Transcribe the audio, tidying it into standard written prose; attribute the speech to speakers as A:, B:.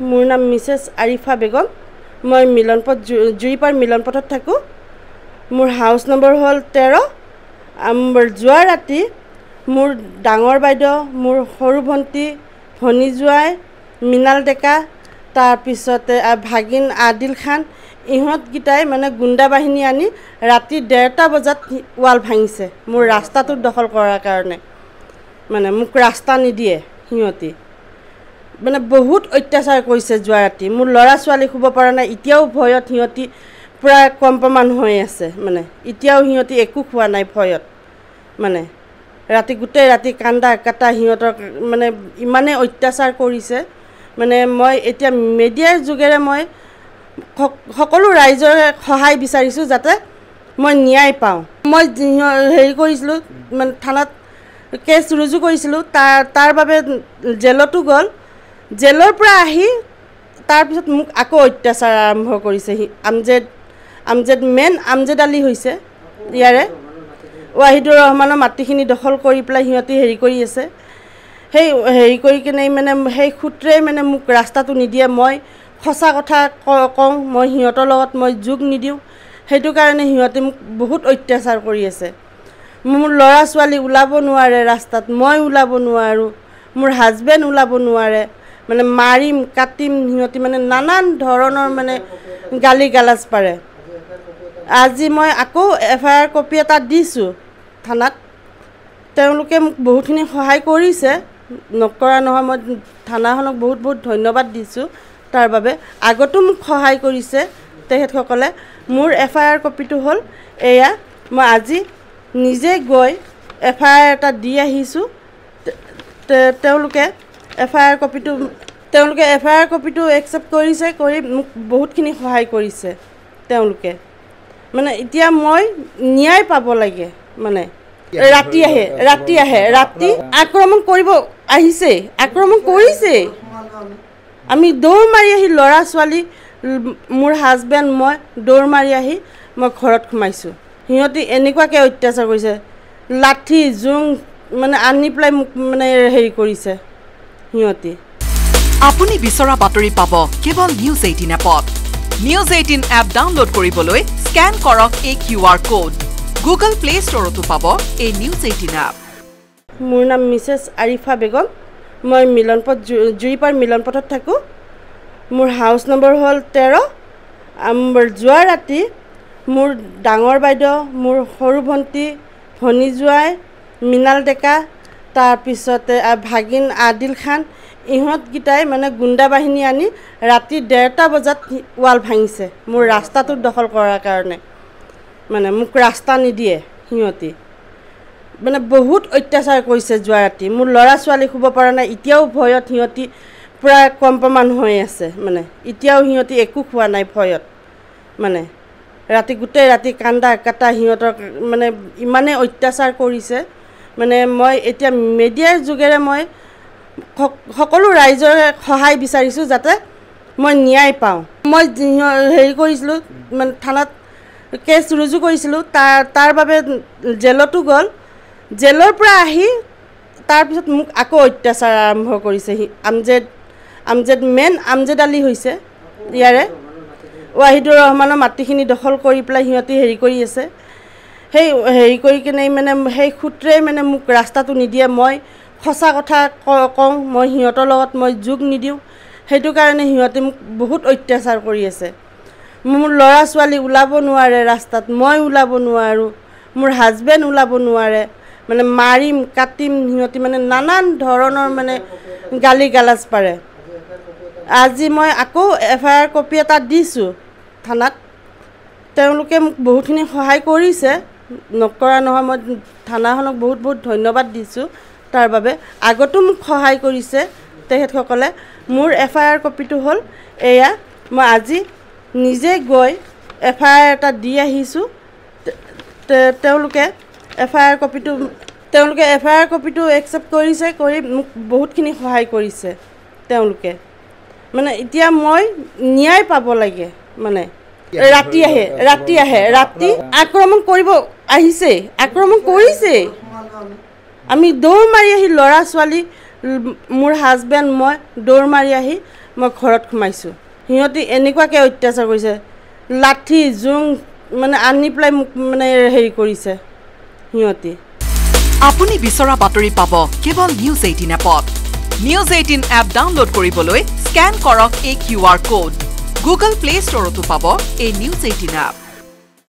A: মোৰ নাম মিছেছ আৰিফা বেগম। মই মিলনপথ জুৰিপাৰ মিলনপথত থাকোঁ। মোৰ হাউচ নম্বৰ হ'ল 13। যোৱা ৰাতি মোৰ ডাঙৰ বাইদেউ, মোৰ সৰু ভণ্টি, ভনী জোৱাই, মৃণাল ডেকা, তাৰপিছতে ভাগিন আদিল খান, ইহঁতকেইটাই মানে গুণ্ডা বাহিনী আনি ৰাতি 1:30 বজাত ৱাল ভাঙিছে মোৰ ৰাস্তাটো দখল কৰাৰ কাৰণে। মানে মোক ৰাস্তা নিদিয়ে সিহঁতি, মানে বহুত অত্যাচাৰ কৰিছে। যোৱা ৰাতি মোৰ ল'ৰা ছোৱালী শুব পৰা নাই, এতিয়াও ভয়ত সিহঁতি পূৰা কম্পমান হৈ আছে। মানে এতিয়াও সিহঁতি একো খোৱা নাই ভয়ত। মানে গোটেই ৰাতি কান্দা কাটা সিহঁতৰ মানে ইমানেই অত্যাচাৰ কৰিছে। মানে মই এতিয়া মিডিয়াৰ যোগেৰে মই সকলো ৰাইজৰ সহায় বিচাৰিছোঁ যাতে মই ন্যায় পাওঁ। মই হেৰি কৰিছিলোঁ, মানে থানাত কেছ ৰুজু কৰিছিলোঁ, তাৰ বাবে জেলতো গ'ল। জেলৰ পৰা আহি তাৰপিছত মোক আকৌ অত্যাচাৰ আৰম্ভ কৰিছে। আমজেদ আলী হৈছে ইয়াৰে, ৱাহিদুৰ ৰহমানৰ মাটিখিনি দখল কৰি পেলাই সিহঁতি হেৰি কৰি আছে। সেই হেৰি কৰি কিনে মানে সেই সূত্ৰে মানে মোক ৰাস্তাটো নিদিয়ে। মই সঁচা কথা কওঁ, মই সিহঁতৰ লগত মই যোগ নিদিওঁ। সেইটো কাৰণে সিহঁতে মোক বহুত অত্যাচাৰ কৰি আছে। মোৰ ল'ৰা ছোৱালী ওলাব নোৱাৰে ৰাস্তাত, মই ওলাব নোৱাৰোঁ, মোৰ হাজবেণ্ড ওলাব নোৱাৰে। মানে মাৰিম কাটিম, সিহঁতি মানে নানান ধৰণৰ মানে গালি গালাজ পাৰে। আজি মই আকৌ FIR কপি এটা দিছোঁ থানাত। তেওঁলোকে মোক বহুতখিনি সহায় কৰিছে, নকৰা নহয়। মই থানাখনক বহুত বহুত ধন্যবাদ দিছোঁ তাৰ বাবে। আগতো মোক সহায় কৰিছে তেখেতসকলে। মোৰ FIR কপিটো হ'ল এয়া, মই আজি নিজে গৈ FIR এটা দি আহিছোঁ। তেওঁলোকে FIR কপিটো একচেপ্ট কৰিছে, কৰি মোক বহুতখিনি সহায় কৰিছে তেওঁলোকে। মানে এতিয়া মই ন্যায় পাব লাগে। মানে ৰাতি আহে ৰাতি আক্ৰমণ কৰিব আহিছেই, আক্ৰমণ কৰিছেই। আমি দৌৰ মাৰি আহি ল'ৰা ছোৱালী, মোৰ হাজবেণ্ড, মই দৌৰ মাৰি আহি মই ঘৰত সোমাইছোঁ। সিহঁতি এনেকুৱাকৈ অত্যাচাৰ কৰিছে, লাঠি জোং মানে আনি পেলাই মোক মানে হেৰি কৰিছে সিহঁতি।
B: আপুনি বিচৰা বাতৰি পাব কেৱল নিউজ 18 এপত। নিউজ 18 এপ ডাউনলোড কৰিবলৈ স্কেন কৰক এই QR কোড। গুগল প্লে ষ্টৰতো পাব এই নিউজ 18 এপ।
A: মোৰ নাম মিছেছ আৰিফা বেগম। মই মিলনপথ জুৰিপাৰ মিলনপথত থাকোঁ। মোৰ হাউচ নম্বৰ হ'ল 13। যোৱা ৰাতি মোৰ ডাঙৰ বাইদেউ, মোৰ সৰু ভণ্টি, ভনী জোৱাই, মৃণাল ডেকা, তাৰপিছতে ভাগিন আদিল খান, ইহঁতকেইটাই মানে গুণ্ডা বাহিনী আনি ৰাতি 1:30 বজাত ৱাল ভাঙিছে মোৰ ৰাস্তাটো দখল কৰাৰ কাৰণে। মানে মোক ৰাস্তা নিদিয়ে সিহঁতি, মানে বহুত অত্যাচাৰ কৰিছে। যোৱা ৰাতি মোৰ ল'ৰা ছোৱালী শুব পৰা নাই, এতিয়াও ভয়ত সিহঁতি পূৰা কম্পমান হৈ আছে। মানে এতিয়াও সিহঁতি একো খোৱা নাই ভয়ত। মানে গোটেই ৰাতি কান্দা কাটা সিহঁতৰ মানে ইমানেই অত্যাচাৰ কৰিছে। মানে মই এতিয়া মিডিয়াৰ যোগেৰে মই সকলো ৰাইজৰ সহায় বিচাৰিছোঁ যাতে মই ন্যায় পাওঁ। মই হেৰি কৰিছিলোঁ, মানে থানাত কেছ ৰুজু কৰিছিলোঁ, তাৰ বাবে জেলতো গ'ল। জেলৰ পৰা আহি তাৰপিছত মোক আকৌ অত্যাচাৰ আৰম্ভ কৰিছে। আমজেদ আলী হৈছে ইয়াৰে, ৱাহিদুৰ ৰহমানৰ মাটিখিনি দখল কৰি পেলাই সিহঁতি হেৰি কৰি আছে। সেই হেৰি কৰি কিনে মানে সেই সূত্ৰে মানে মোক ৰাস্তাটো নিদিয়ে। মই সঁচা কথা কওঁ, মই সিহঁতৰ লগত মই যোগ নিদিওঁ। সেইটো কাৰণে সিহঁতে মোক বহুত অত্যাচাৰ কৰি আছে। মোৰ ল'ৰা ছোৱালী ওলাব নোৱাৰে ৰাস্তাত, মই ওলাব নোৱাৰোঁ, মোৰ হাজবেণ্ড ওলাব নোৱাৰে। মানে মাৰিম কাটিম, সিহঁতি মানে নানান ধৰণৰ মানে গালি গালাজ পাৰে। আজি মই আকৌ FIR কপি এটা দিছোঁ থানাত। তেওঁলোকে মোক বহুতখিনি সহায় কৰিছে, নকৰা নহয়। মই থানাখনক বহুত বহুত ধন্যবাদ দিছোঁ তাৰ বাবে। আগতো মোক সহায় কৰিছে তেখেতসকলে। মোৰ FIR কপিটো হ'ল এয়া, মই আজি নিজে গৈ FIR এটা দি আহিছোঁ। তেওঁলোকে FIR কপিটো একচেপ্ট কৰিছে, কৰি মোক বহুতখিনি সহায় কৰিছে তেওঁলোকে। মানে এতিয়া মই ন্যায় পাব লাগে। মানে ৰাতি আহে আক্ৰমণ কৰিব আহিছেই, আক্ৰমণ কৰিছেই। আমি দৌৰ মাৰি আহি ল'ৰা ছোৱালী, মোৰ হাজবেণ্ড, মই দৌৰ মাৰি আহি মই ঘৰত সোমাইছোঁ সিহঁতি এনেকুৱাকৈ অত্যাচাৰ কৰিছে লাঠি জোং মানে আনি পেলাই মোক মানে হেৰি কৰিছে সিহঁতি
B: আপুনি বিচৰা বাতৰি পাব কেৱল নিউজ 18 এপত নিউজ 18 এপ ডাউনলোড কৰিবলৈ স্কেন কৰক এই QR কোড গুগল প্লে ষ্টৰতো পাব এই নিউজ 18 এপ